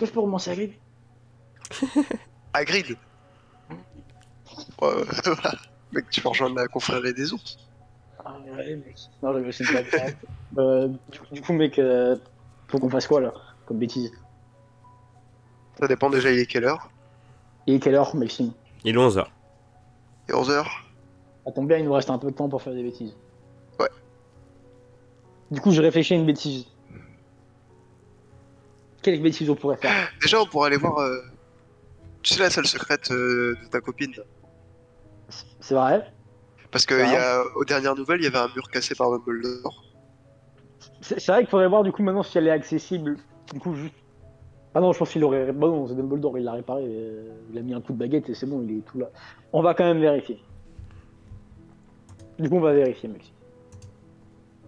Est-ce que je peux commencer à Grid? Hagrid. Ouais, voilà. Mec, tu peux rejoindre la confrérie des ours. Ah ouais, mec. Non, c'est une blague. Du coup, mec, faut qu'on fasse quoi là? Comme bêtise. Ça dépend déjà, il est quelle heure? Et quelle heure, Maxime? Il est 11h. Et 11h? Ça tombe bien, il nous reste un peu de temps pour faire des bêtises. Ouais. Du coup, j'ai réfléchi à une bêtise. Quelle bêtise on pourrait faire? Déjà, on pourrait aller voir, tu sais, la salle secrète de ta copine. Là. C'est vrai? Parce C'est que vrai, aux dernières nouvelles, il y avait un mur cassé par Dumbledore. c'est vrai qu'il faudrait voir du coup maintenant si elle est accessible. Du coup, juste. Ah non, je pense qu'il aurait. Bah non, c'est Dumbledore, il l'a réparé. Il a mis un coup de baguette et c'est bon, il est tout là. On va quand même vérifier. Du coup, on va vérifier, Maxime.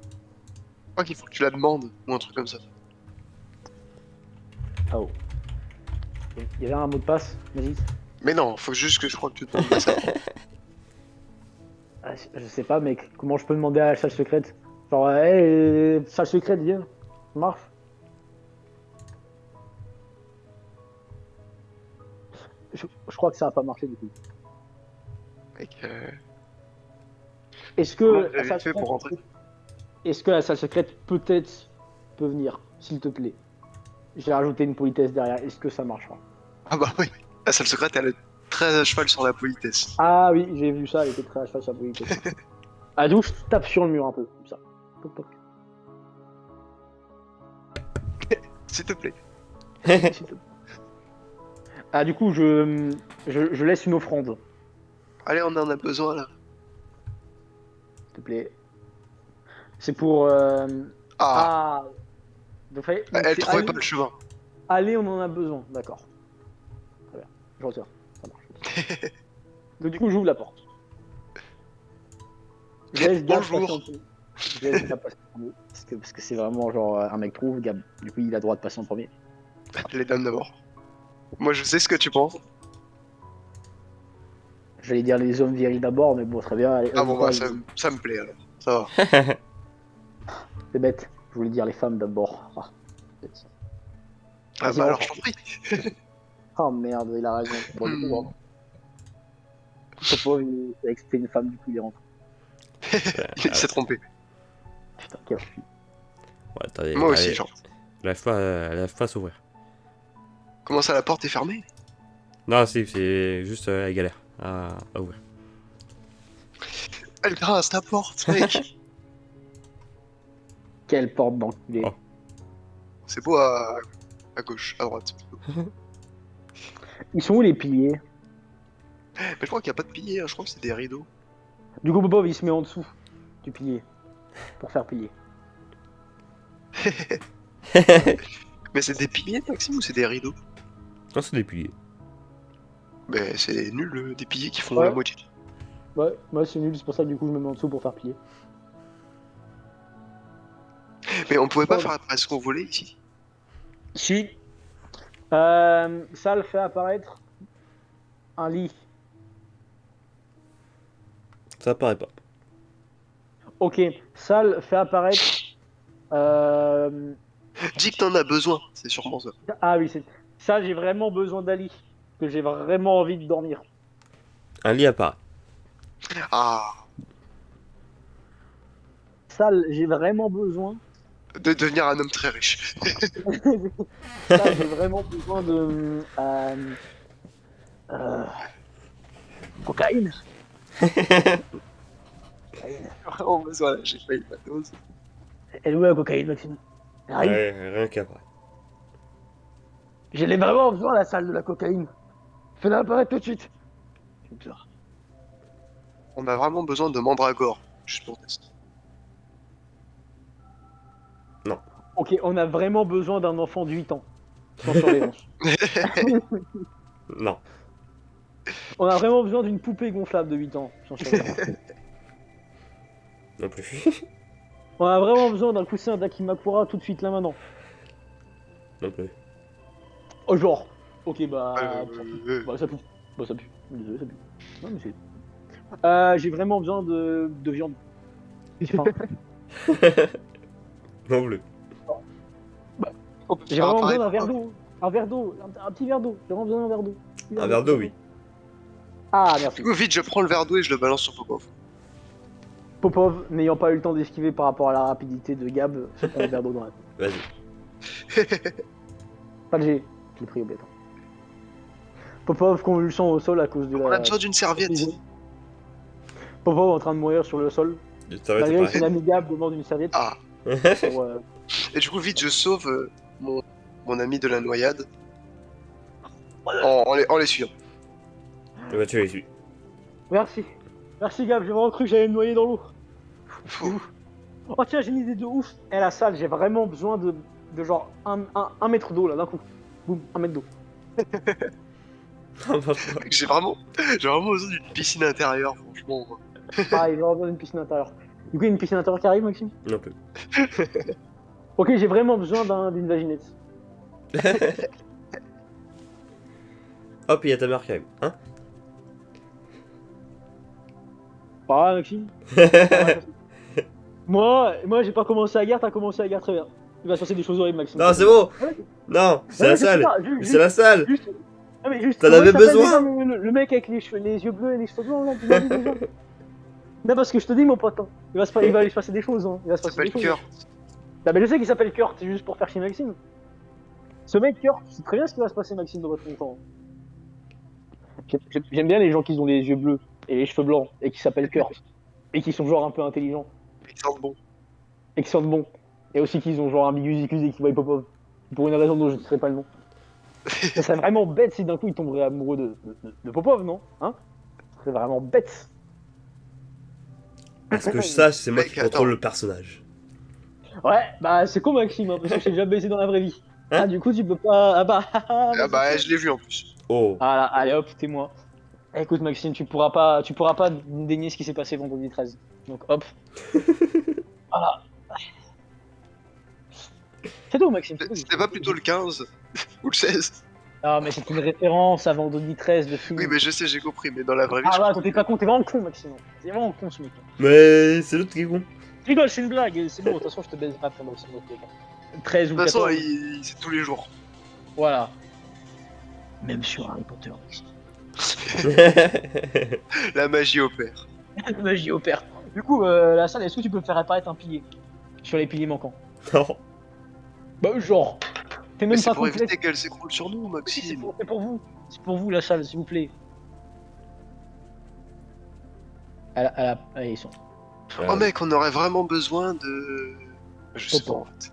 Je crois qu'il faut que tu la demandes, ou un truc comme ça. Ah oh. Il y avait un mot de passe, vas-y. Mais non, faut juste que je crois que tu demandes ça. Ah, je sais pas, mec. Comment je peux demander à la salle secrète? Genre, hey, salle secrète, viens. Ça marche? Je crois que ça a pas marché du coup. Mec, Est-ce comment que vous la avez salle fait pour secrète, rentrer? est-ce que la salle secrète peut-être peut venir, s'il te plaît? J'ai rajouté une politesse derrière. Est-ce que ça marchera? Ah bah oui, la salle secrète, elle est très à cheval sur la politesse. Ah oui, j'ai vu ça. Elle était très à cheval sur la politesse. Ah d'où je tape sur le mur un peu comme ça. Toc, toc. S'il te plaît. S'il te plaît. Ah du coup, je laisse une offrande, Allez, on en a besoin là. s'il te plaît. C'est pour Ah, ah donc, donc elle c'est trouvait aller, pas le chemin. aller, on en a besoin. D'accord. Très bien. Je retire. Ça marche. Donc du coup, j'ouvre la porte. Je laisse Gab passer en Bonjour. premier. Je laisse Gab passer en premier. Parce que c'est vraiment genre un mec trouve, Gab. Du coup, il a le droit de passer en premier. Les dames d'abord. Moi, je sais ce que tu penses. J'allais dire les hommes virils d'abord, mais bon, très bien. Allez, Ah vas-y, bon, bah quoi, ça me plaît alors. Ça va. c'est bête. Je voulais dire les femmes d'abord. Ah, bête. Ah Vas-y, bah alors, rentre. je t'en prie. Oh merde, il a raison. Bon, du coup, Hmm. rentre. Son pauvre, il savait que c'était une femme, du coup, il est rentré. Il s'est trompé. Putain, quel fou. Ouais, attendez, Moi aussi, allez, genre. lève pas s'ouvrir. Comment ça, la porte est fermée? Non, c'est juste la galère à ouvrir. Elle grince ta porte, mec. Quelle porte d'enculé. Oh. C'est beau à gauche, à droite. Ils sont où les piliers? Mais je crois qu'il n'y a pas de piliers, hein, je crois que c'est des rideaux. Du coup, Bobov, il se met en dessous du pilier pour faire pilier. Mais c'est des piliers, Maxime, ou c'est des rideaux? Non, c'est des piliers. Mais c'est nul, des piliers qui font la Ouais, moitié. ouais, moi c'est nul, c'est pour ça que du coup je me mets en dessous pour faire pilier. Mais on pouvait pas Oh. faire apparaître ce qu'on volait ici. Si. Ça le fait apparaître un lit. Ça paraît pas. Ok, ça le fait apparaître. Dis que t'en as besoin, c'est sûrement ça. Ah oui, c'est ça. J'ai vraiment besoin d'Ali, que j'ai vraiment envie de dormir. Un lit apparaît. Ah, Ça, j'ai vraiment besoin. de devenir un homme très riche. Ça, j'ai vraiment besoin de euh, cocaïne. Cocaïne. Vraiment besoin, là, j'ai failli ma dose. Elle est où la cocaïne, Maxime? Elle arrive. Ouais, rien qu'apparaît. J'ai vraiment besoin la salle de la cocaïne. Fais-la apparaître tout de suite. Putain. On a vraiment besoin de mandragore, juste pour tester. Ok, on a vraiment besoin d'un enfant de 8 ans. Sans surveillance. Non. On a vraiment besoin d'une poupée gonflable de 8 ans. Sans surveillance. Non plus. On a vraiment besoin d'un coussin d'Akimakura tout de suite là maintenant. Non plus. Oh genre. Ok bah. Bah ça pue. Bah ça pue. Désolé, ça pue. Non mais c'est. J'ai vraiment besoin de viande. J'ai faim. Non plus. On peut J'ai faire vraiment besoin apparaître d'un verre quoi? d'eau. Un verre d'eau, un petit verre d'eau. J'ai vraiment besoin d'un verre d'eau. Un verre d'eau, oui. Ah, merci. Du coup, vite, je prends le verre d'eau et je le balance sur Popov. Popov, n'ayant pas eu le temps d'esquiver par rapport à la rapidité de Gab, se prend un verre d'eau dans la tête. Vas-y. Pas de G, je l'ai pris au bêta. Popov convulsant au sol à cause de On la. a besoin d'une serviette. Popov en train de mourir sur le sol. Ça va être Malgré que pareil. son ami Gab demande une serviette Ah. pour. Et du coup, vite, je sauve mon ami de la noyade. En l'essuyant. Bah, tu les suis. Merci. Merci Gab, j'ai vraiment cru que j'allais me noyer dans l'eau. Fou. Oh tiens, j'ai une idée de ouf. Eh la salle, j'ai vraiment besoin de genre un mètre d'eau là d'un coup. Boum, un mètre d'eau. J'ai vraiment besoin d'une piscine intérieure, franchement. Pareil, j'ai vraiment besoin d'une piscine intérieure. Du coup, il y a une piscine intérieure qui arrive, Maxime? Un peu. Ok, j'ai vraiment besoin d'une vaginette. Hop, il y a ta mère qui arrive. Hein? Ah, Maxime. Moi, j'ai pas commencé la guerre, t'as commencé la guerre très bien. Il va se passer des choses horribles, Maxime. Non, c'est bon. Ouais. Non, c'est Ouais, la je sais salle. pas, C'est la salle. Juste... Ah, mais juste... T'en comment avais il s'appelle besoin déjà, le mec avec les yeux bleus et les cheveux blancs, là, tu m'as dit déjà. Non, parce que je te dis, mon pote, hein, il va aller se passer des choses. Hein. Il va se Ça passer des s'appelle choses. Kurt. Ah, mais je sais qu'il s'appelle Kurt, c'est juste pour faire chier Maxime. Ce mec Kurt, c'est très bien ce qui va se passer, Maxime, dans votre temps. J'aime bien les gens qui ont les yeux bleus et les cheveux blancs et qui s'appellent Kurt. Et qui sont genre un peu intelligents. Ils sentent bon. Et qui sentent bon. Et aussi qu'ils ont genre un bigusicus et qui voient Popov. Pour une raison dont je ne sais pas le nom. Ça serait vraiment bête si d'un coup il tomberait amoureux de Popov, non? Hein? Ça serait vraiment bête. Parce que je sache, c'est moi Mec, qui contrôle attends. le personnage. Ouais, bah c'est con Maxime, hein, parce que j'ai déjà baisé dans la vraie vie. Hein? Ah, du coup tu peux pas. Ah bah. Ah bah, je l'ai vu en plus. Oh. Voilà, allez hop, t'es moi. Écoute Maxime, tu pourras pas dénier ce qui s'est passé vendredi 13. Donc hop. Voilà. C'est tout Maxime, c'est tout. C'était pas plutôt le 15 ou le 16? Ah mais c'est une référence à vendredi 13 de film. Oui, mais je sais, j'ai compris, mais dans la vraie vie, Ah je ouais, toi t'es pas con, t'es vraiment con Maxime. T'es vraiment con ce mec. Mais c'est l'autre qui est con. Je rigole, c'est une blague, c'est bon, de toute façon je te baise pas pendant ce mec. 13 De ou toute façon, 14. c'est tous les jours. Voilà. Même sur Harry Potter, Maxime. La magie opère. La magie opère. Du coup, la salle, est-ce que tu peux faire apparaître un pilier sur les piliers manquants? Non. Bah genre, t'es Mais même c'est pas pour complet. éviter qu'elle s'écroule sur nous, Oui, Maxime. c'est pour vous. C'est pour vous la salle, s'il vous plaît. Allez, ils sont. Oh mec, on aurait vraiment besoin de... Je sais pas en fait.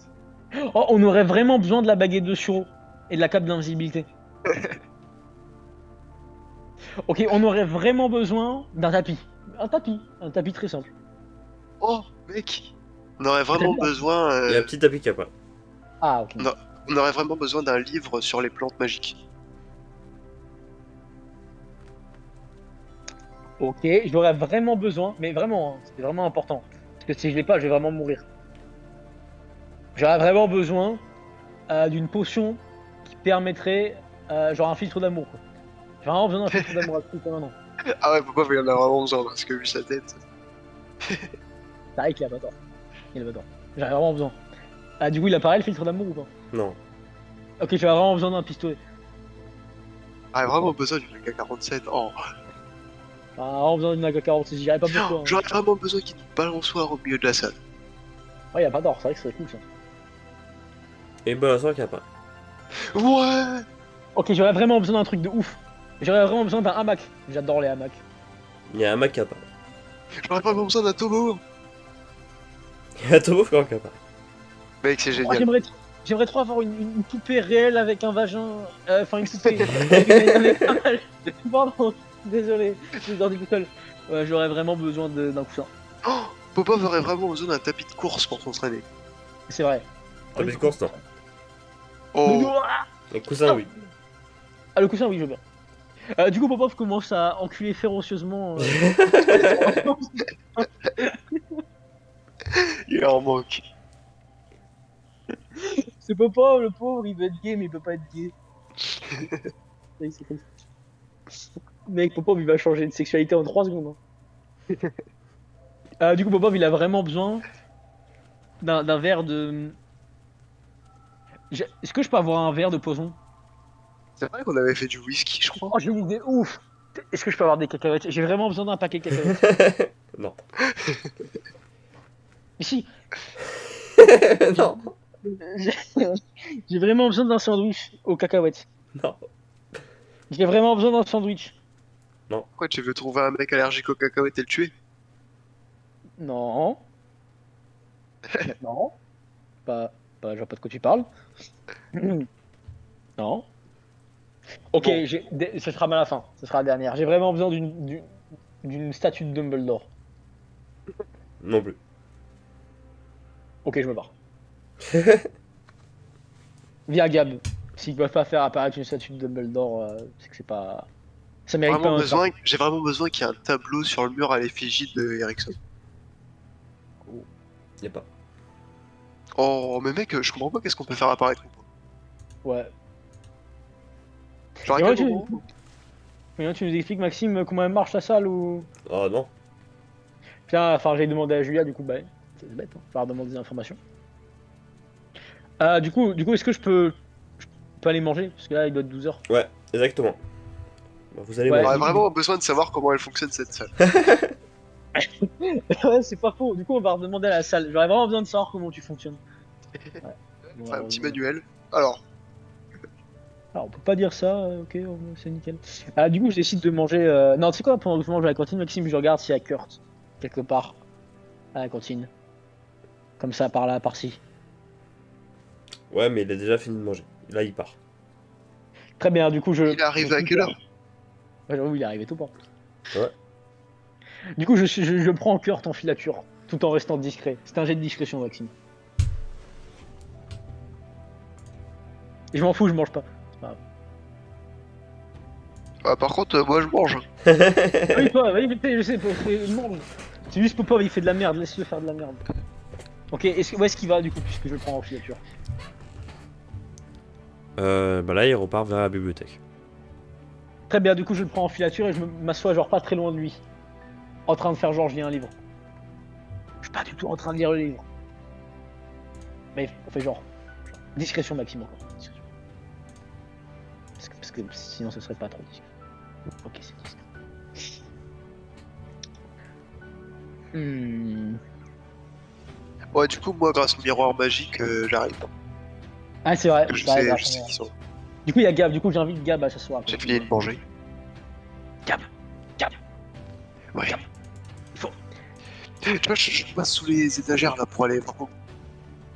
Oh, on aurait vraiment besoin de la baguette de Suro et de la cape d'invisibilité. Ok, on aurait vraiment besoin d'un tapis. Un tapis très simple. Oh mec, on aurait vraiment Très bien. besoin... Il y a un petit tapis qui a pas. Ah, ok. Non. On aurait vraiment besoin d'un livre sur les plantes magiques. Ok, j'aurais vraiment besoin, mais vraiment, hein, c'est vraiment important. Parce que si je l'ai pas, je vais vraiment mourir. J'aurais vraiment besoin d'une potion qui permettrait, genre un filtre d'amour. Quoi. J'ai vraiment besoin d'un filtre d'amour absolument maintenant. Ah ouais, pourquoi il en a vraiment besoin parce que vu sa tête... C'est vrai qu'il a pas tort. Il a pas tort. J'aurais vraiment besoin. Ah, du coup, il apparaît le filtre d'amour ou pas? Non. Ok, j'aurais vraiment besoin d'un pistolet. Ah, vraiment besoin d'une AK-47. Oh, J'aurais vraiment besoin d'une AK-46, j'irais pas pourquoi. Hein. j'aurais vraiment besoin d'une balançoire au milieu de la salle. Ouais, il a pas tort, c'est vrai que c'est cool ça. Et balançoire qui a pas. Ouais. Ok, j'aurais vraiment besoin d'un truc de ouf. J'aurais vraiment besoin d'un hamac. J'adore les hamacs. Il y a un Mac qui a pas. J'aurais vraiment besoin d'un tobo. Il y a un Tobo qui a pas. Mec, c'est Oh, génial. j'aimerais trop avoir une poupée réelle avec un vagin. Enfin, une poupée. avec un vagin. Pardon, désolé, je suis dans du seul. Ouais, j'aurais vraiment besoin d'un coussin. Oh, Popov aurait vraiment besoin d'un tapis de course pour s'entraîner. C'est vrai. Tapis de course, non. Oh, Un coussin, oui. Ah, le coussin, oui, je veux bien. Du coup, Popov commence à enculer férocieusement. il en manque. C'est Popov, le pauvre, il veut être gay, mais il peut pas être gay. Oui, c'est comme ça. Mec, Popov, il va changer de sexualité en 3 secondes. Hein. Du coup, Popov, il a vraiment besoin d'un verre de... Est-ce que je peux avoir un verre de poison? C'est vrai qu'on avait fait du whisky, je crois. Oh, j'ai une idée ouf. Est-ce que je peux avoir des cacahuètes? J'ai vraiment besoin d'un paquet de cacahuètes. Non. Mais si, Non. j'ai j'ai vraiment besoin d'un sandwich aux cacahuètes. Non. J'ai vraiment besoin d'un sandwich. Pourquoi tu veux trouver un mec allergique aux cacahuètes et le tuer? Non. Non. Je vois pas de quoi tu parles. Non. Ok, Bon, ce sera à la fin. Ce sera la dernière. J'ai vraiment besoin d'une statue de Dumbledore. Non plus. Ok, je me barre. Via Gab. S'ils peuvent pas faire apparaître une statue de Dumbledore, c'est que c'est pas. Ça mérite pas un train. j'ai vraiment besoin qu'il y ait un tableau sur le mur à l'effigie de Ericsson. Y'a pas. Oh, mais mec, je comprends pas qu'est-ce qu'on peut faire apparaître ou pas. Ouais. Genre à Et ouais, quel moment? tu nous expliques, Maxime, comment elle marche la salle ou. Oh non. Tiens, enfin, j'ai demandé à Julia, du coup, bah, c'est bête, hein. Faut leur demander des informations. Du coup, est-ce que je peux aller manger? Parce que là, il doit être 12h. Ouais, exactement. Bah, vous allez Ouais. On aurait manger. vraiment besoin de savoir comment elle fonctionne cette salle. Ouais, c'est pas faux. Du coup, on va redemander à la salle. J'aurais vraiment besoin de savoir comment tu fonctionnes. Ouais. Bon, Enfin, un petit alors, manuel. Alors, on peut pas dire ça, ok, c'est nickel. Du coup, je décide de manger. Non, tu sais quoi, pendant que je mange à la cantine, Maxime, je regarde s'il y a Kurt, quelque part, à la cantine. Comme ça, par là, par-ci. Ouais, mais il a déjà fini de manger. Là, il part. Très bien, du coup, il arrive à quelle heure? Ouais, j'avoue, il est arrivé tout pas. Ouais. Du coup, je prends Kurt en filature, tout en restant discret. C'est un jet de discrétion, Maxime. Et je m'en fous, je mange pas. C'est pas grave. Ah, par contre, moi je mange. Ah oui, toi, oui, je sais, il mange. C'est juste Popov, il fait de la merde, laisse-le faire de la merde. Ok, où est-ce qu'il va, du coup, puisque je le prends en filature? Bah là, il repart vers la bibliothèque. Très bien, du coup, je le prends en filature et je m'assois, genre, pas très loin de lui. En train de faire genre, je lis un livre. Je suis pas du tout en train de lire le livre. Mais on fait genre. Discrétion maximum, quoi. Discrétion. Parce que sinon, ce serait pas trop discret. Ok, c'est discret. Ouais, du coup, moi, grâce au miroir magique, j'arrive. Ah, c'est vrai. Je Bah, sais, grave, je sais qui sont. Du coup, il y a Gab. Du coup, j'invite Gab à s'asseoir. J'ai fini de manger. Gab. Ouais. Gab. Il faut. Tu vois, je passe sous les étagères là pour aller vraiment.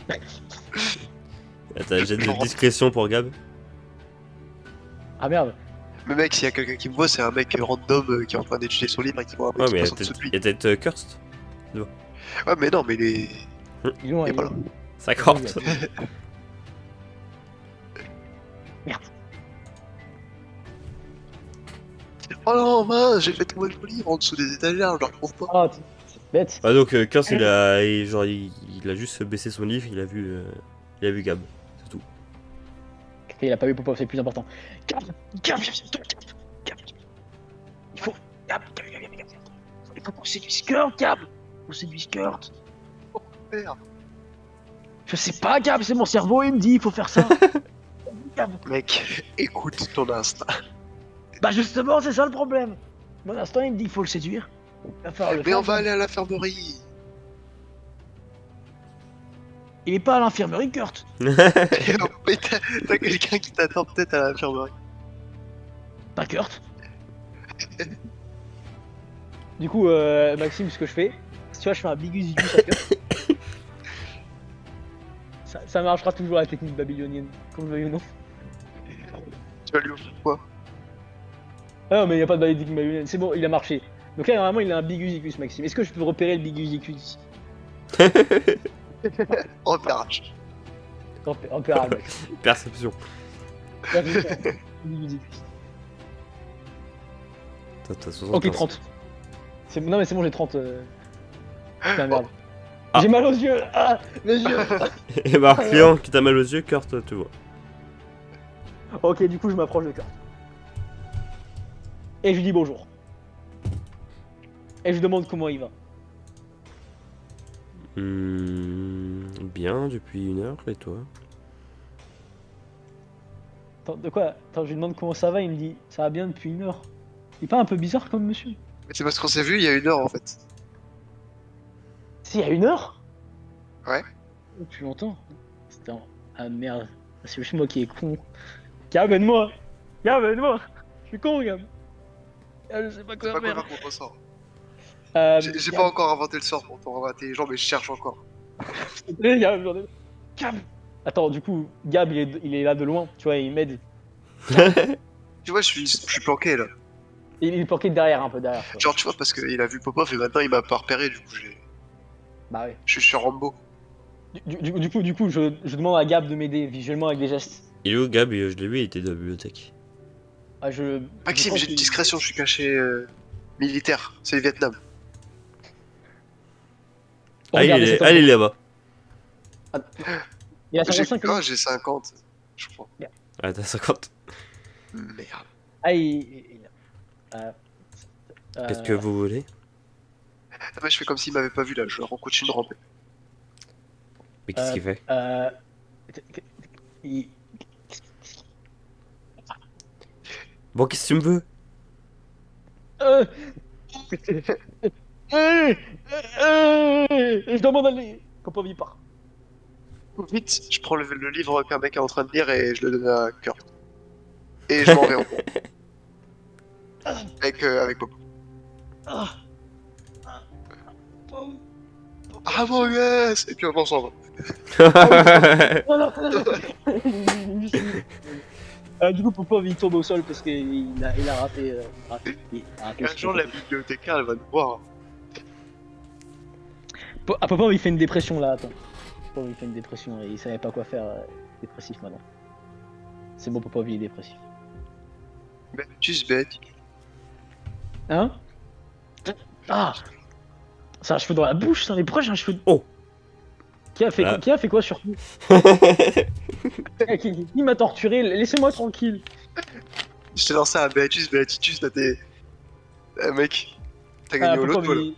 T'as un jet de discrétion pour Gab. Ah merde. Mais mec, s'il y a quelqu'un qui me voit, c'est un mec random qui est en train d'étudier son livre et qui voit un mec Ouais, qui mais passe en dessous de lui. il y a peut-être Kirst. Ouais, mais non, mais les. Ils l'ont, Et ils voilà. l'ont. 50. Merde. Oh non, mince, j'ai fait tomber le livre en dessous des étagères, je le retrouve pas. Oh, c'est bête. Ah, donc Kirst, il a juste baissé son livre, il a vu Gab. C'est tout. Ok, il a pas eu Popov, c'est plus important. Gab. Gab. Gab. Il faut. Gab. Il faut qu'on séduise Kurt, Gab. On séduise Kurt. Merde. Je sais pas, Gab, c'est mon cerveau, il me dit, il faut faire ça. Gab. Mec, écoute ton instinct. Bah justement, c'est ça le problème. Mon instinct, il me dit qu'il faut le séduire. Il va falloir le Mais faire. on va aller à l'infirmerie. Il est pas à l'infirmerie, Kurt. Mais t'as quelqu'un qui t'attend peut-être à l'infirmerie. Pas Kurt. Du coup, Maxime, ce que je fais, tu vois, je fais un bigus à Kurt. Ça marchera toujours la technique babylonienne, qu'on le veuille ou non. Tu vas lui offrir quoi? Ah non, mais il n'y a pas de technique babylonienne, c'est bon, il a marché. Donc là, normalement, il a un bigus, Maxime. Est-ce que je peux repérer le bigus? Repérage. Repérable, Maxime. Perception. Bigus. T'as 60. Ok, 30. Non, mais c'est bon, j'ai 30. Putain, merde. Ah. J'ai mal aux yeux. Ah, mes yeux. Et bah, client qui t'a mal aux yeux, Kurt, tu vois. Ok, du coup, je m'approche de Kurt. Et je lui dis bonjour. Et je lui demande comment il va. Bien, depuis 1 heure, et toi? Attends, de quoi? Attends, je lui demande comment ça va, il me dit ça va bien depuis 1 heure. Il est pas un peu bizarre comme monsieur? Mais c'est parce qu'on s'est vu il y a 1 heure en fait. Si, il y a 1 heure? Ouais. Oh, tu l'entends? C'était en... Ah merde, c'est juste moi qui est con. Gab, aide-moi! Gab, aide-moi! Je suis con, Gab! Ah, je sais pas C'est quoi pas faire. quoi contre sort. J'ai Gab, pas encore inventé le sort pour te rendre intelligent, mais je cherche encore. Gab, Gab! Attends, du coup, Gab, il est là de loin, tu vois, il m'aide. Tu vois, je suis planqué là. Il est planqué derrière, un peu derrière, tu vois. Genre, tu vois, parce qu'il a vu Popov et maintenant il m'a pas repéré, du coup, Bah ouais. je suis sur Rambo. Du coup, je demande à Gab de m'aider visuellement avec des gestes. Il est où Gab? Je l'ai vu, il était dans la bibliothèque. Ah, je Maxime, pense j'ai une qu'il- discrétion, je suis caché militaire. C'est le Vietnam. Regardez cet Ah, il est homme. là-bas. Il a J'ai 55 quoi? ans. J'ai 50, je crois. Ah, t'as 50. Merde. Ah, euh, Qu'est-ce que vous voulez? Ah bah, je fais comme s'il m'avait pas vu là, je continue de ramper. Mais qu'est-ce euh, qu'il fait? euh, il- Bon, qu'est-ce que tu me veux? euh, je demande à aller. Popov il part. Vite, je prends le livre qu'un mec est en train de lire et je le donne à Kurt. Et je m'en vais en cours. Avec Popov. Ah, Ah bon, yes! Et puis on s'en va. non, non, non. Du coup, Popov il tombe au sol parce qu'il a raté. Il a raté Un jour, la bibliothécaire, elle va nous voir. Popov il fait une dépression là, attends. Popov il fait une dépression et il savait pas quoi faire. Dépressif maintenant. C'est bon, Popov il est dépressif. Bêtus, bête. Hein? Ah! C'est un cheveu dans la bouche, ça, mais pourquoi j'ai un cheveu. Oh! Qui a fait, Ah. qui a fait quoi surtout? Qui m'a torturé? Laissez-moi tranquille. Je t'ai lancé un Beatus, Beatitus, là t'es. Mec, t'as gagné au loto Popov, là.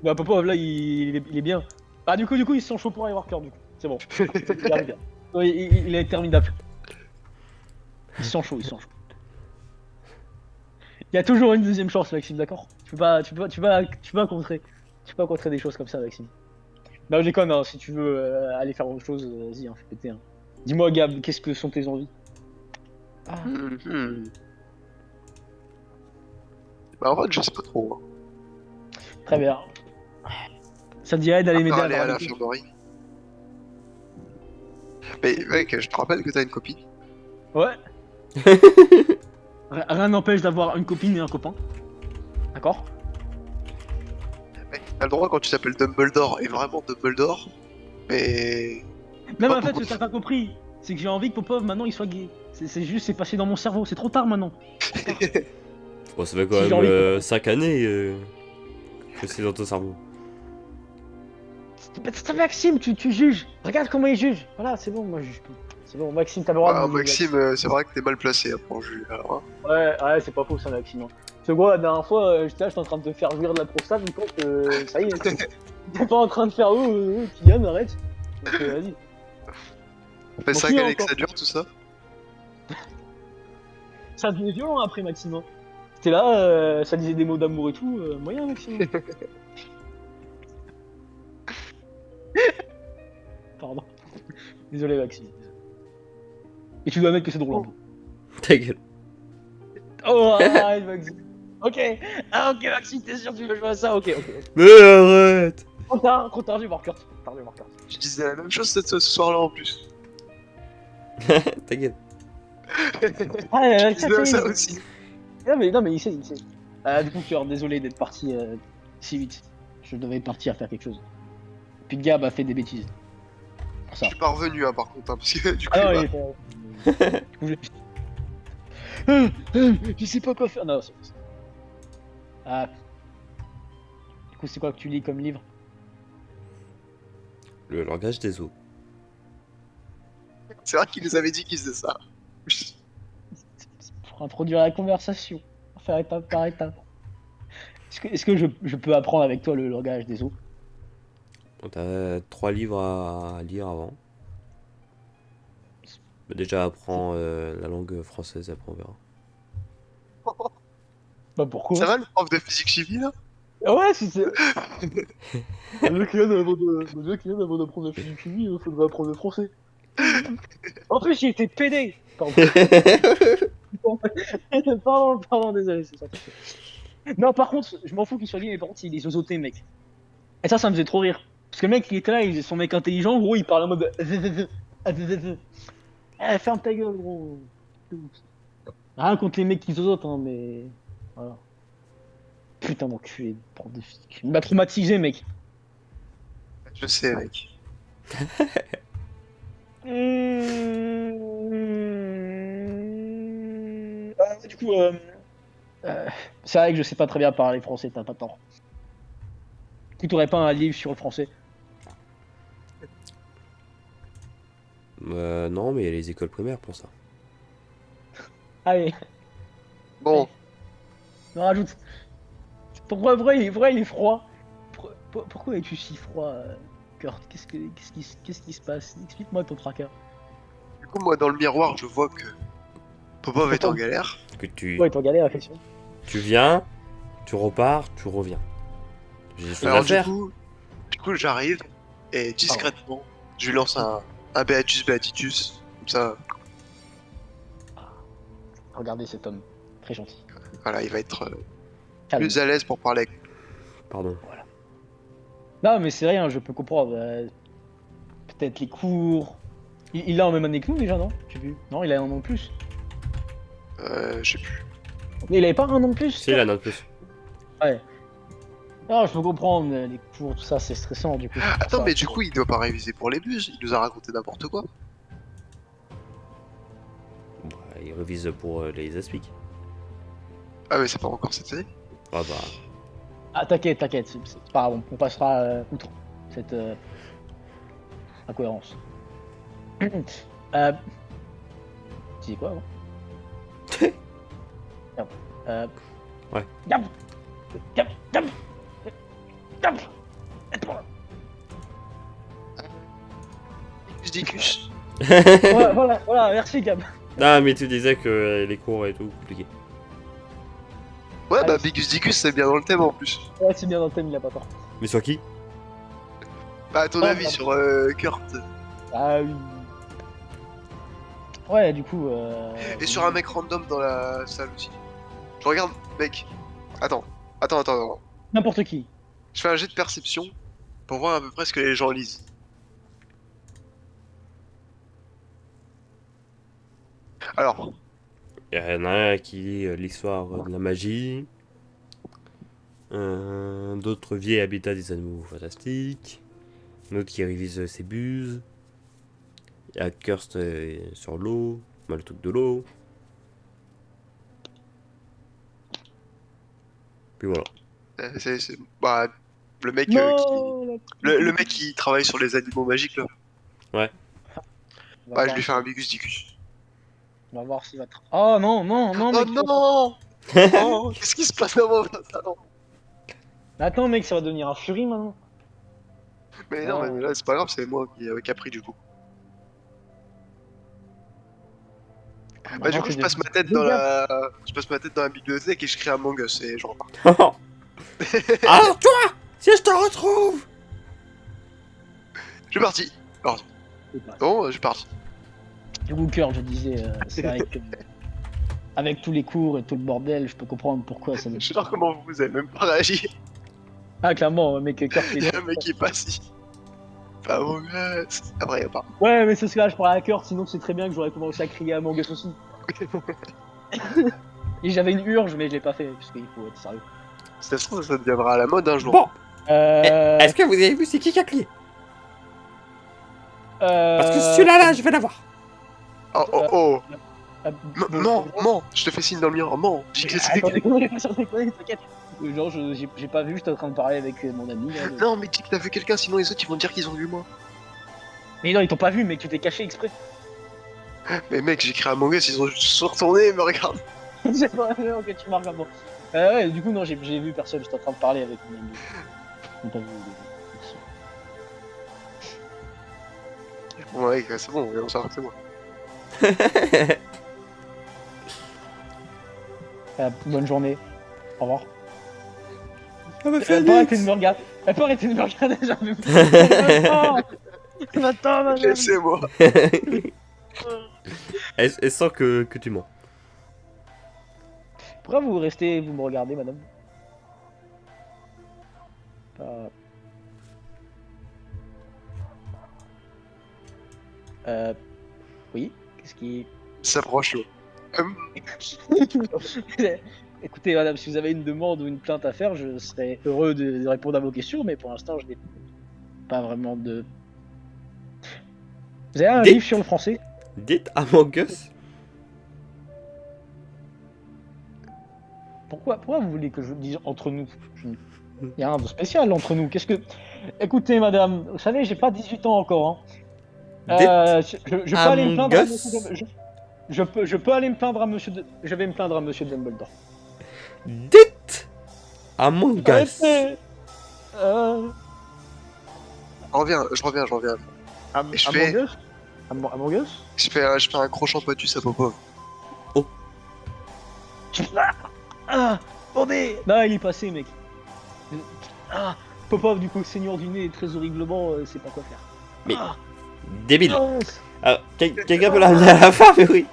Bah, Popov là il est bien. Ah, du coup, ils se sont chauds pour aller voir Cœur, du coup. C'est bon. Il arrive bien. Ouais, il est interminable. Ils sont chauds, ils sont chauds. Il y a toujours une deuxième chance, Maxime, d'accord? Tu peux pas contrer. Tu peux pas contrer des choses comme ça, Maxime. Non, je déconne, hein, si tu veux aller faire autre chose, vas-y, hein, fais péter. Hein. Dis-moi, Gab, qu'est-ce que sont tes envies? Ah. Bah en fait, je sais pas trop. Très bien. Ça te dirait d'aller m'aider à Aller à voir les l'infirmerie. Mais mec, je te rappelle que t'as une copine. Ouais. Rien n'empêche d'avoir une copine et un copain. D'accord? Mec, t'as le droit quand tu t'appelles Dumbledore, et vraiment Dumbledore. Mais. Même Pas en fait, beaucoup ce que t'as pas compris, c'est que j'ai envie que Popov maintenant il soit gay. C'est juste, c'est passé dans mon cerveau, c'est trop tard maintenant. Bon, ça fait quand Si j'ai envie même de- 5 années que c'est dans ton cerveau. C'est Maxime, tu juges. Regarde comment il juge. Voilà, c'est bon, moi je juge plus. C'est bon, Maxime, t'as le droit Ah, de me juger. Maxime, c'est vrai que t'es mal placé après en jus. Alors, hein. Ouais, c'est pas faux ça, Maxime. Ce gars, la dernière fois, j'étais là, j'étais en train de te faire jouir de la prostate, mais quand ça y est, t'es pas en train de faire Kylian, arrête. Donc vas-y. Ça fait Bon, 5 qui années que encore ça dure tout ça. Ça devenait violent après, Maxime. Hein. T'es là, ça disait des mots d'amour et tout, moyen, Maxime. Pardon. Désolé, Maxime. Et tu dois admettre que c'est drôle un peu. Ta gueule. Oh, arrête, Maxime. Ok, ok, Maxime, t'es sûr que tu veux jouer à ça? Ok. Mais arrête! Trop tard, je vais voir Kurt. Je disais la même chose ce soir-là en plus. Ta gueule. Ah, Je disais ça aussi. Non, mais il sait. Du coup, Kurt, désolé d'être parti si vite. Je devais partir faire quelque chose. Puis Gab a fait des bêtises. Pour Je ça. suis pas revenu hein, par contre, hein, parce que du coup. Ah non, bah, je sais pas quoi faire. Non, c'est... Ah. Du coup, c'est quoi que tu lis comme livre? Le langage des os. C'est vrai qu'il nous avait dit qu'il faisait ça. Pour introduire la conversation. Faire étape par étape. Est-ce que je peux apprendre avec toi le langage des os? On t'a 3 livres à lire avant. Bah, déjà, apprends la langue française, après on verra. Bah Ça pourquoi? va le prof de physique-chimie là? Ah ouais, si c'est. Déjà qu'il vient avant d'apprendre la physique chimie, il faudrait apprendre le français. En plus, j'ai été pédé. Pardon. Pardon, désolé, c'est sorti. Non, par contre, je m'en fous qu'il soit lié, mais par contre, il est osoté, mec. Et ça me faisait trop rire. Parce que le mec, il était là, il faisait son mec intelligent, gros, il parlait en mode. Eh, ferme ta gueule, gros. Rien contre les mecs qui zozotent, hein, mais. Voilà. Putain d'enculé, prof de physique. Il m'a traumatisé, mec. Je sais, mec. Du coup, euh, c'est vrai que je sais pas très bien parler français, t'as pas tort. Tu t'aurais pas un livre sur le français? Non, mais il y a les écoles primaires pour ça. Allez, Bon, on rajoute. Pourquoi il est froid? Pourquoi es-tu si froid, Kurt? Qu'est-ce qui se passe? Explique-moi ton tracas. du coup, moi dans le miroir, je vois que Popov est en galère. Que Ouais, t'es en galère, effectivement. tu viens, tu repars, tu reviens. J'ai des choses à Alors faire. du coup, j'arrive et discrètement, je lui lance un Beatus Beatitus. Comme ça, Regardez cet homme, très gentil. voilà, il va être Calme. plus à l'aise pour parler. Pardon. Non, mais c'est rien, je peux comprendre. Peut-être les cours. Il a en même année que nous déjà, non? J'ai vu. Non, il a un an de plus. Je sais plus. Mais il avait pas un an de plus? C'est la note plus. Ouais. Non, je peux comprendre, les cours, tout ça, c'est stressant du coup. c'est pour Attends, ça. mais du coup, il doit pas réviser pour les bus. Il nous a raconté n'importe quoi. Bah, il révise pour les aspics. Ah, mais c'est pas encore cette année. Ah bah. Ah, t'inquiète, c'est pas grave, on passera outre cette incohérence. Tu dis quoi avant? Merde. Ouais. Gab Gab Gab Gab Aide-moi. Dicus. Voilà, merci Gab. Non, mais tu disais que les cours et tout, compliqué. Ouais, Ah, bah oui. Bigus Dicus, c'est bien dans le thème en plus. Ouais, c'est bien dans le thème, il a pas tort. Mais sur qui? Bah, à ton Ah, avis bah. sur Kurt. Ah oui. Ouais, du coup. Et sur un mec random dans la salle aussi. Je regarde, mec. Attends. N'importe qui. Je fais un jet de perception pour voir à peu près ce que les gens lisent. Alors, Il y en a un qui lit l'histoire de la magie. D'autres vieilles habitats des animaux fantastiques. Un autre qui révise ses buses. Il y a Kirst sur l'eau. Bah, le truc de l'eau. Puis voilà. bah, le mec Non le mec qui travaille sur les animaux magiques là. On va Bah, je voir lui fais un Bigus Dicus. On va voir s'il va. Oh non, Oh mec. non. Oh, qu'est-ce qui se passe dans mon salon? Attends, mec, ça va devenir un furie maintenant. Mais non, mais là, c'est pas grave, c'est moi qui a pris du coup. Bah, du coup, je passe ma tête dans la bibliothèque et je crie à Among Us et je repars. Alors toi, si je te retrouve. Je suis parti. Bon, je suis parti. Du coup, cœur, je disais, c'est vrai que. Avec tous les cours et tout le bordel, je peux comprendre pourquoi ça me. Je sais pas comment vous avez même pas réagi. Ah, clairement, mec, cœur, Il y a un mec qui est pas si. Pas Among Us. Après, y a pas. Ouais, mais c'est ce que là, je parlais à cœur, sinon c'est très bien que j'aurais commencé à crier à Among Us aussi. Et j'avais une urge, mais je l'ai pas fait, parce qu'il faut être sérieux. Si ça se trouve, ça deviendra à la mode un jour. Bon, Euh. est-ce que vous avez vu c'est qui a crié? Parce que Euh. celui-là, je vais l'avoir. Oh. Bon, Mens, je te fais signe dans le mur, mens. Dis que c'est Attends, que- déconne, t'inquiète. Genre, j'ai pas vu, j'étais en train de parler avec mon ami. Là, Non, mais dis que t'as vu quelqu'un, sinon les autres ils vont dire qu'ils ont vu moi. Mais non, ils t'ont pas vu, mec, tu t'es caché exprès. Mais mec, j'ai créé Among Us, ils ont juste se retourné et me regardent. C'est pas vrai, ok, tu marques bon. Ouais, du coup, non, j'ai vu personne, j'étais en train de parler avec mon ami. Ils t'ont pas vu. Ouais, c'est bon, on s'arrête, c'est moi. Bonne journée. Au revoir. Ah bah Elle peut arrêter de Phoenix. me regarder. Elle peut arrêter de me regarder, j'avais plus. Attends, madame. Laissez-moi. Elle sent que tu mens. Pourquoi vous restez, vous me regardez, madame? Euh... Oui, qu'est-ce qui... S'approche l'eau. Écoutez, madame, si vous avez une demande ou une plainte à faire, je serais heureux de répondre à vos questions, mais pour l'instant, je n'ai pas vraiment de... Vous avez un Dites. livre sur le français? Dites Among Us. Pourquoi vous voulez que je dise entre nous? Il y a rien de spécial entre nous. Qu'est-ce que... Écoutez, madame, vous savez, j'ai pas 18 ans encore. Hein. Je peux aller me plaindre à Among Us. monsieur... Je peux aller me plaindre à monsieur... Je vais me plaindre à monsieur Dumbledore. Dites Among Us. Arrêtez. Je reviens. Je fais- Among Us Among Us Je fais un gros champotus à Popov. Ah, attendez. Non, il est passé, mec. Ah, Popov, du coup, seigneur du nez, très horriblement, sait pas quoi faire. Mais- Ah, Débile. mince. Ah, quelqu'un peut l'amener à la fin, mais oui.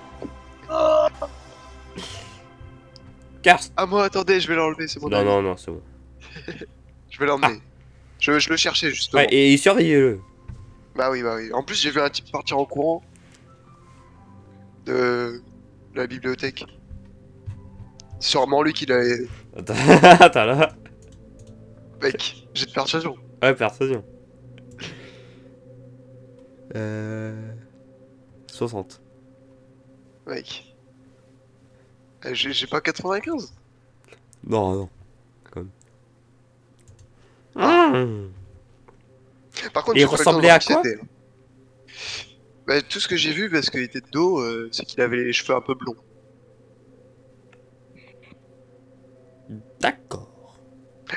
Curse. Ah moi, attendez, je vais l'enlever, c'est bon. Non, c'est bon. Je vais l'emmener. Je le cherchais justement. Ouais, et surveillez-le. Bah oui. En plus, j'ai vu un type partir en courant de la bibliothèque. Sûrement lui qui l'a... Attends là. Mec, j'ai de persuasion. Ouais, persuasion. 60. Mec. J'ai pas 95. Non. Comme. Par contre, Et il j'ai pas eu le temps de ressemblait à voir qui quoi c'était, hein. Bah, tout ce que j'ai vu, parce qu'il était de dos, c'est qu'il avait les cheveux un peu blonds. D'accord.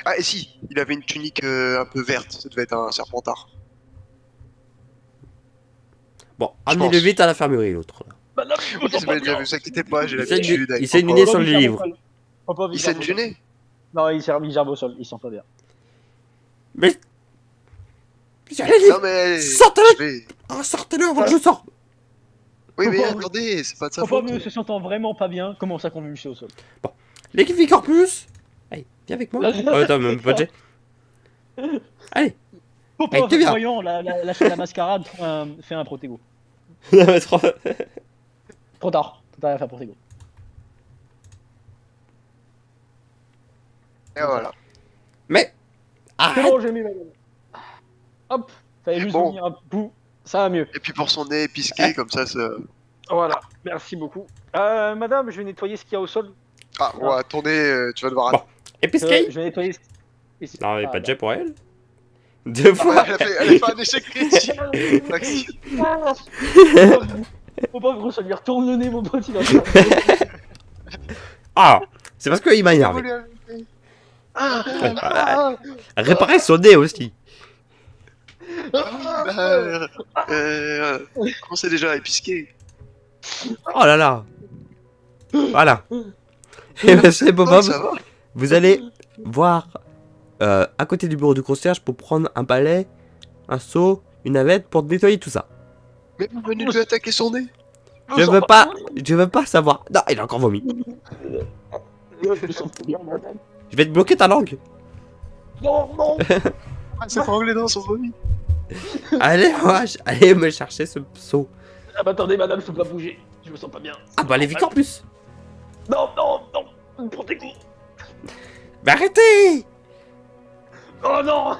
Ah, et si, il avait une tunique un peu verte, ça devait être un serpentard. Bon, Je amenez-le pense. vite à l'infirmerie, l'autre. Là. Madame, je me Ok, sens c'est pas bien, bien. vous inquiétez pas, j'ai Il saigne l'habitude du- avec il saigne du Popov. nez sur le gerbe au livre. sol. Popov, Il gerbe saigne au du sol. nez. Non, il gerbe au sol, il sent pas bien. Mais. J'allais dire. Non mais... Sortez-le. Je vais... Ah, sortez-le avant que je sorte. Oui mais Popov. attendez, c'est pas de sa Popov, faute. se sentant vraiment pas bien, commence à convulser au sol. L'équipe Corpus. Allez, viens avec moi. Oh, attends, même pas de jet. Allez. Popov, t'es bien. voyant la mascarade, fait un protego. Non, mais trop- Trop tard, il a fait un protego. Et voilà. Mais. C'est Arrête. bon, j'ai mis madame. Hop, fallait juste Bon. vomir un bout, ça va mieux. Et puis pour son nez pisqué, comme ça... Voilà, merci beaucoup. Madame, je vais nettoyer ce qu'il y a au sol. Ah, ouais, attendez, tu vas devoir... Bon. Et Piscay. Je vais nettoyer Non, mais Ah, pas de bah. jet pour elle. Deux Ah, fois. elle a fait un échec critique. Maxi. Mon pauvre, ça lui retourne le nez, mon pote, il a Ah, c'est parce qu'il m'a énervé. Ah, Réparer son nez aussi. comment c'est déjà épisqué? Oh là là. Voilà. Et ben c'est Oh, Bob. ça va. Vous allez voir à côté du bureau du concierge pour prendre un balai, un seau, une navette pour nettoyer tout ça. Mais vous venez de lui attaquer son nez. Je veux pas savoir. Non, il a encore vomi. Je me sens pas bien, madame. Je vais te bloquer ta langue. Non. Ah, c'est pas dans son vomi. Allez me chercher ce seau. Ah bah attendez, madame, je peux pas bouger. Je me sens pas bien. Ah bah les vies en plus. Non. Protego. Mais arrêtez. Oh non.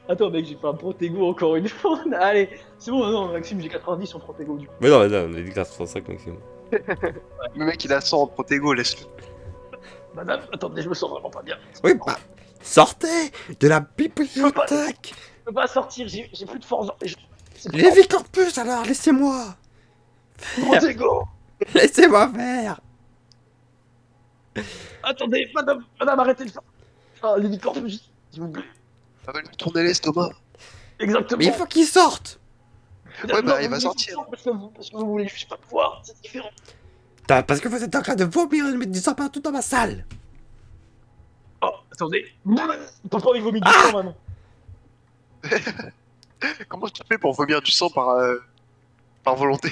Attends, mec, j'ai fait un protego encore une fois. Allez, c'est bon, non, Maxime, j'ai 90 en protego du coup. Mais non, on a dit 85 maximum. Le mec, il a 100 en protego, laisse-le. Madame, attendez, je me sens vraiment pas bien. Oui, bah, sortez de la bibliothèque. Je peux pas sortir, j'ai plus de force. Les vies corpus alors, laissez-moi. Protego. Laissez-moi faire. Attendez, madame, arrêtez de faire. Ah, les corpus, s'il vous plaît. Ça va lui tourner l'estomac. Exactement. Mais il faut qu'il sorte. Ouais, bah, Non, il va vous sortir. parce que vous voulez juste pas pouvoir, c'est différent. Parce que vous êtes en train de vomir et de mettre du sang partout dans ma salle. Oh, attendez. Papa, il vomit du sang maintenant. Comment tu fais pour vomir du sang par volonté?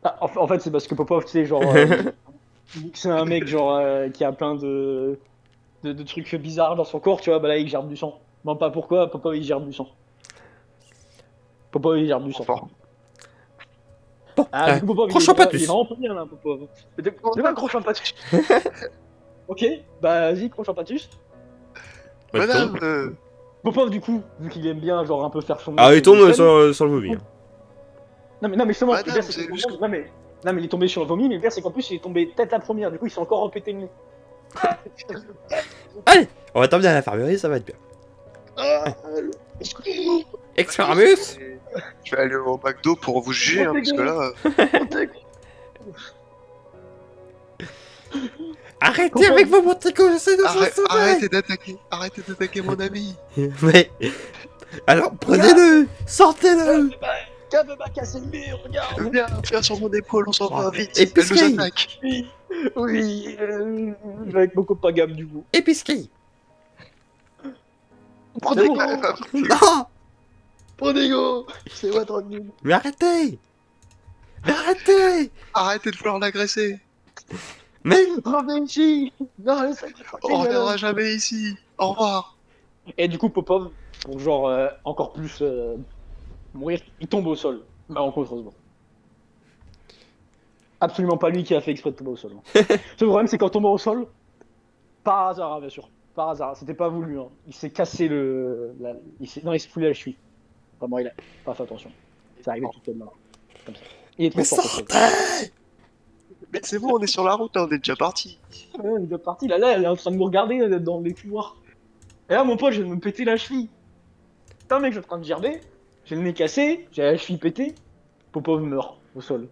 Ah, en fait, c'est parce que Popov, tu sais, genre, vu que c'est un mec, genre, qui a plein de trucs bizarres dans son corps, tu vois, bah là, il gerbe du sang. Non, pas pourquoi, Popov, il gerbe du sang. Popov, il gerbe du sang. Bon, Ah, du coup, Popov, prochain pas il est tous. vraiment pas bien, là, Popov. Tu veux croche un patus? Ok, bah, vas-y, croche un patus. Ouais, il tombe. Madame, Popov, du coup, vu qu'il aime bien, genre, un peu faire son Ah, mec il tombe scène, sur le vomi. Hein. non, mais justement, le madame, pire, c'est vous avez que vu? non, mais il est tombé sur le vomi, mais le pire, c'est qu'en plus, il est tombé tête la première, du coup, il s'est encore repété le nez. Allez, on va t'emmener à l'infirmerie, ça va être bien. Ah, Extramus. Je vais aller au McDo pour vous juger, hein, parce que là, Arrêtez avec vos monticos, j'essaie de s'en arrêtez d'attaquer mon ami. Mais, alors prenez-le, sortez-le. Gab m'a cassé le nez, regarde. Viens sur mon épaule, on s'en va vite. Et Elle nous Pisky. attaque. Oui, oui, je vais avec mon copain Gab, du coup. Épisquille. Prenez go, Non, prenez go. C'est moi tranquille. mais arrêtez. Mais arrêtez. Arrêtez de vouloir l'agresser. Mais, Reviens ici. Non, laisse-moi On reviendra jamais ici. Au revoir. Et du coup, Popov, pour genre encore plus mourir, il tombe au sol. Malencontreusement. Absolument pas lui qui a fait exprès de tomber au sol. Hein. Le problème, c'est qu'en tombant au sol, par hasard, hein, bien sûr. Par hasard, c'était pas voulu. Hein. Il s'est cassé non, il s'est foulé la cheville. Vraiment, il a pas fait attention. C'est arrivé tout seul là. Comme ça. Il est trop mais fort. Popov. sortez. Mais c'est bon, on est sur la route, hein, on est déjà parti. Ouais, il est parti. Là, elle est en train de me regarder dans les couloirs. Et là, mon pote, je vais me péter la cheville. Putain, mec, je suis en train de gerber. J'ai le nez cassé, j'ai la cheville pétée. Popov meurt au sol.